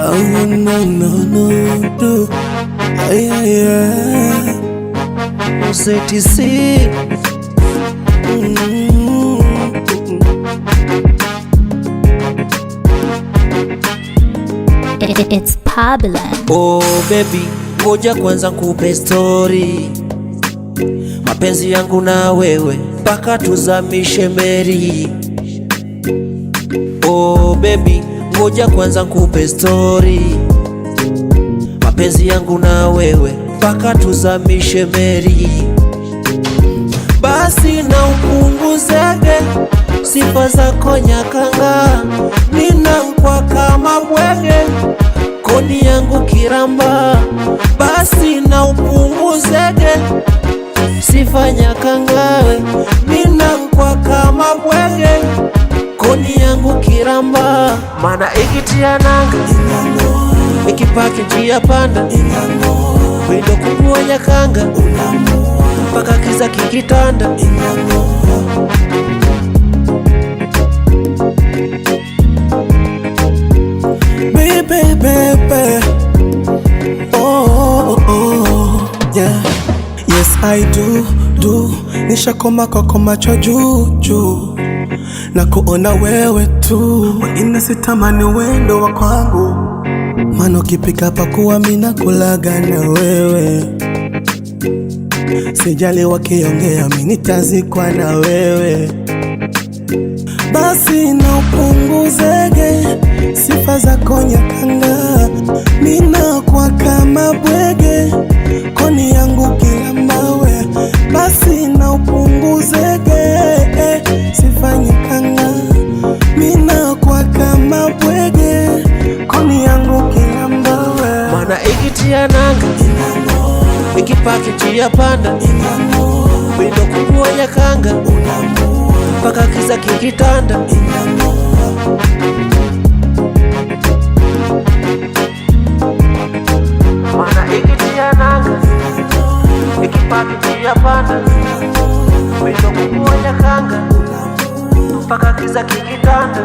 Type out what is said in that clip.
Oh no no no no, yeah yeah. Usetisi. It's Pablo. Oh baby, ngoja kwanza nikupe story. Mapenzi yangu na wewe mpaka tuzamishe meri. Oh baby, ngoja kwanza nikupe story. Mapenzi yangu na wewe mpaka tuzamishe meri. Basi na upunguzege sifa zako nyakanga, ninankwa kama bwege koni yangu kiramba. Basi na upunguzege sifa nyakangawe, ninankwa kama bwege koni yangu kiramba. Mana ikitia nanga ikipaki njia panda, windo kubwa nyakanga mpaka kiza kikitanda. Baby, baby, oh, oh, oh, yeah. Yes I do, nishakoma kwako macho juu na kuona wewe tu, wengine sitamani wendo wa kwangu, maana ukipika pakuwa mina kulaga na wewe. Sijali wakiongea mimi nitazikwa na wewe. Basi na upunguzege sifa zako nyakanga, ninakuwa kama bwege koni yangu kila mawe. Basi na upunguzege sifa nyakanga, ninakuwa kama bwege koni yangu kila mawe. Mana ikitia nanga ikipaki njia panda, windo kubwa nyakanga mpaka kiza kikitanda. Mana ikitia nanga ikipaki njia panda, windo kubwa nyakanga mpaka kiza kikitanda.